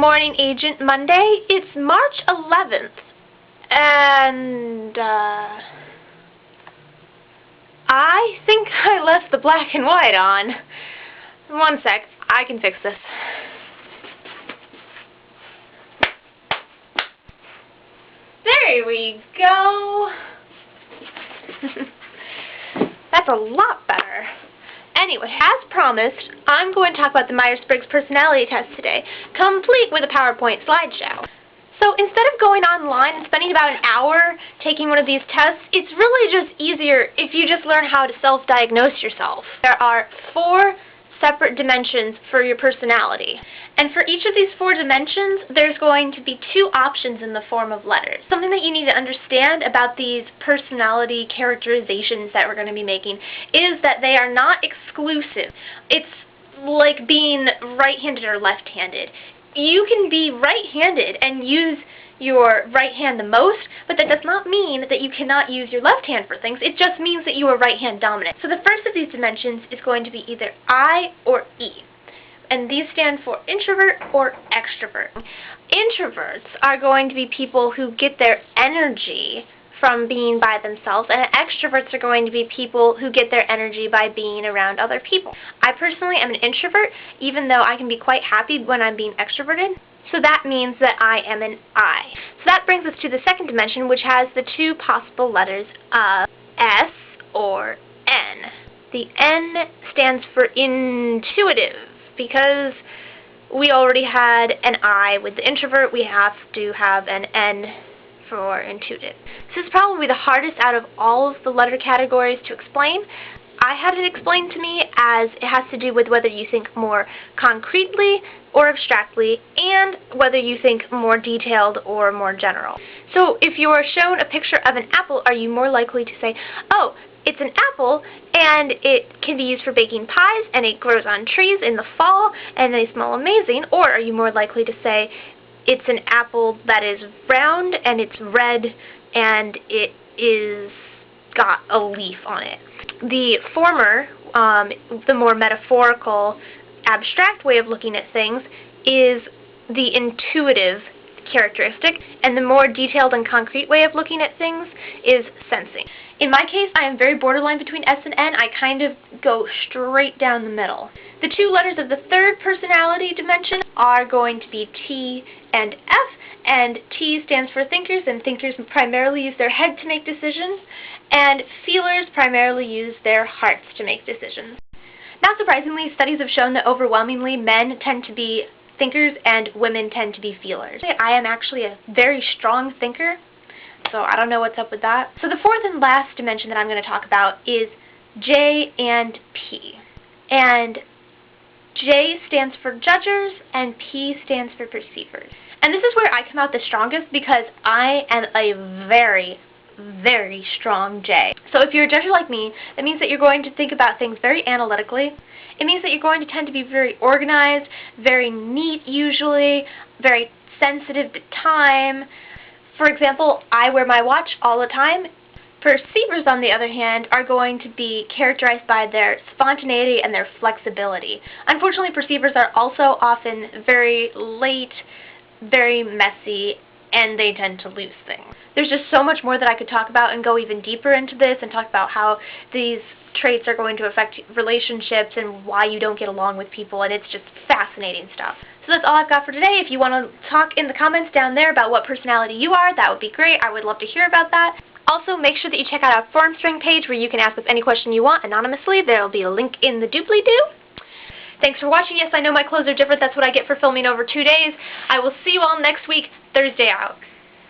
Morning Agent Monday. It's March 11th, and I think I left the black and white on. One sec, I can fix this. There we go. That's a lot better. Anyway, as promised, I'm going to talk about the Myers-Briggs personality test today, complete with a PowerPoint slideshow. So instead of going online and spending about an hour taking one of these tests, it's really just easier if you just learn how to self-diagnose yourself. There are 4 separate dimensions for your personality. And for each of these 4 dimensions, there's going to be 2 options in the form of letters. Something that you need to understand about these personality characterizations that we're going to be making is that they are not exclusive. It's like being right-handed or left-handed. You can be right-handed and use your right hand the most, but that does not mean that you cannot use your left hand for things. It just means that you are right hand dominant. So the first of these dimensions is going to be either I or E. And these stand for introvert or extrovert. Introverts are going to be people who get their energy from being by themselves, and extroverts are going to be people who get their energy by being around other people. I personally am an introvert, even though I can be quite happy when I'm being extroverted. So that means that I am an I. So that brings us to the second dimension, which has the 2 possible letters of S or N. The N stands for intuitive, because we already had an I with the introvert. We have to have an N for intuitive. This is probably the hardest out of all of the letter categories to explain. I had it explained to me as it has to do with whether you think more concretely or abstractly, and whether you think more detailed or more general. So if you are shown a picture of an apple, are you more likely to say, oh, it's an apple, and it can be used for baking pies, and it grows on trees in the fall, and they smell amazing? Or are you more likely to say, it's an apple that is round, and it's red, and it is got a leaf on it? The former, the more metaphorical, abstract way of looking at things is the intuitive characteristic, and the more detailed and concrete way of looking at things is sensing. In my case, I am very borderline between S and N. I kind of go straight down the middle. The 2 letters of the third personality dimension are going to be T and F, and T stands for thinkers, and thinkers primarily use their head to make decisions, and feelers primarily use their hearts to make decisions. Not surprisingly, studies have shown that overwhelmingly men tend to be thinkers and women tend to be feelers. I am actually a very strong thinker, so I don't know what's up with that. So the 4th and last dimension that I'm going to talk about is J and P. And J stands for judgers and P stands for perceivers. And this is where I come out the strongest, because I am a very, very strong J. So if you're a judger like me, that means that you're going to think about things very analytically. It means that you're going to tend to be very organized, very neat usually, very sensitive to time. For example, I wear my watch all the time. Perceivers, on the other hand, are going to be characterized by their spontaneity and their flexibility. Unfortunately, perceivers are also often very late, very messy, and they tend to lose things. There's just so much more that I could talk about and go even deeper into this and talk about how these traits are going to affect relationships and why you don't get along with people, and it's just fascinating stuff. So that's all I've got for today. If you want to talk in the comments down there about what personality you are, that would be great. I would love to hear about that. Also, make sure that you check out our forum string page where you can ask us any question you want anonymously. There will be a link in the doobly-doo. Thanks for watching. Yes, I know my clothes are different. That's what I get for filming over 2 days. I will see you all next week. Thursday out.